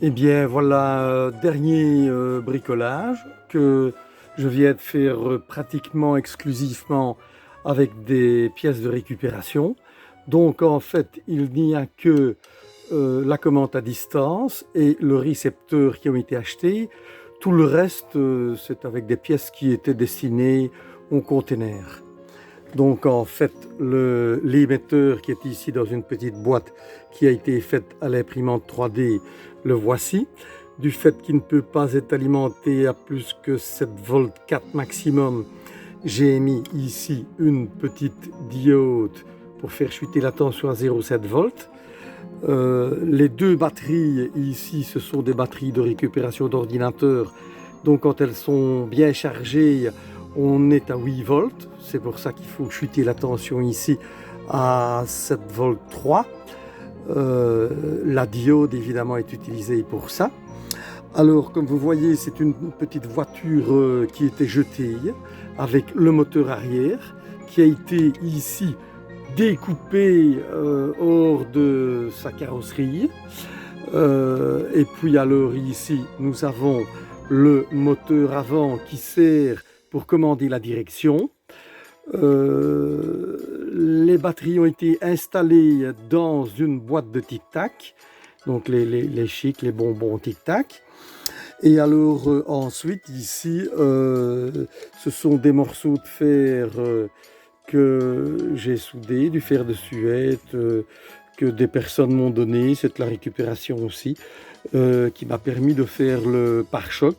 Eh bien voilà, dernier bricolage que je viens de faire pratiquement exclusivement avec des pièces de récupération. Donc en fait, il n'y a que la commande à distance et le récepteur qui ont été achetés. Tout le reste, c'est avec des pièces qui étaient destinées au conteneur. Donc en fait, l'émetteur qui est ici dans une petite boîte qui a été faite à l'imprimante 3D, le voici. Du fait qu'il ne peut pas être alimenté à plus que 7 volts 4 maximum, j'ai mis ici une petite diode pour faire chuter la tension à 0,7 volts. Les deux batteries ici, ce sont des batteries de récupération d'ordinateur. Donc quand elles sont bien chargées, on est à 8 volts. C'est pour ça qu'il faut chuter la tension ici à 7 volts 3. La diode évidemment est utilisée pour ça. Alors comme vous voyez, c'est une petite voiture qui était jetée avec le moteur arrière qui a été ici découpé hors de sa carrosserie. Et puis alors ici nous avons le moteur avant qui sert pour commander la direction. Les batteries ont été installées dans une boîte de tic-tac, donc les chics, les bonbons tic-tac. Et alors ensuite ici, ce sont des morceaux de fer que j'ai soudés, du fer de Suède, que des personnes m'ont donné. C'est de la récupération aussi, qui m'a permis de faire le pare-choc.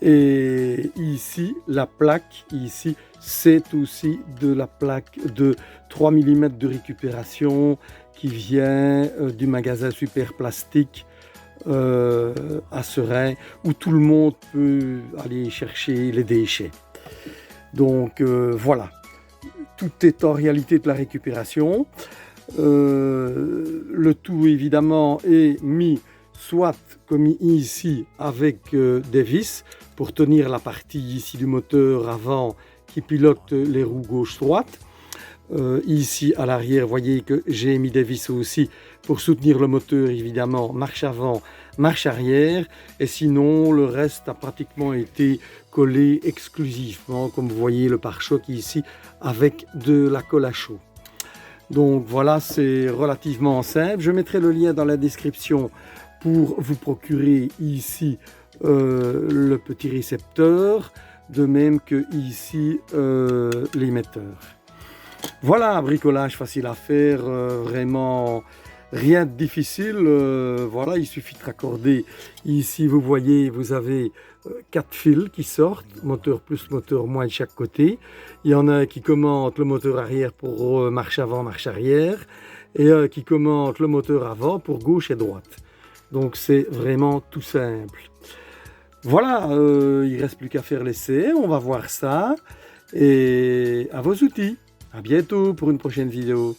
Et ici, la plaque, ici, c'est aussi de la plaque de 3 mm de récupération qui vient du magasin Super Plastique à Seraing, où tout le monde peut aller chercher les déchets. Donc voilà, tout est en réalité de la récupération. Le tout évidemment est mis soit comme ici avec des vis pour tenir la partie ici du moteur avant qui pilote les roues gauche-droite. Ici à l'arrière, voyez que j'ai mis des vis aussi pour soutenir le moteur, évidemment, marche avant, marche arrière. Et sinon, le reste a pratiquement été collé exclusivement, comme vous voyez le pare-choc ici, avec de la colle à chaud. Donc voilà, c'est relativement simple. Je mettrai le lien dans la description pour vous procurer ici le petit récepteur, de même que ici l'émetteur. Voilà, un bricolage facile à faire, vraiment rien de difficile. Voilà, il suffit de raccorder. Ici, vous voyez, vous avez 4 fils qui sortent, moteur plus, moteur moins de chaque côté. Il y en a un qui commente le moteur arrière pour marche avant, marche arrière, et un qui commente le moteur avant pour gauche et droite. Donc c'est vraiment tout simple. Voilà, il ne reste plus qu'à faire l'essai, on va voir ça. Et à vos outils. À bientôt pour une prochaine vidéo.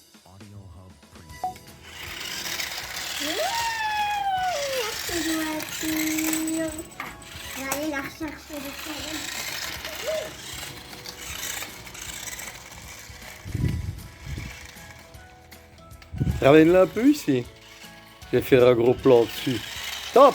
Cette voiture. Je vais aller la rechercher de Ramène-la un peu ici. Je vais faire un gros plan dessus. Stop!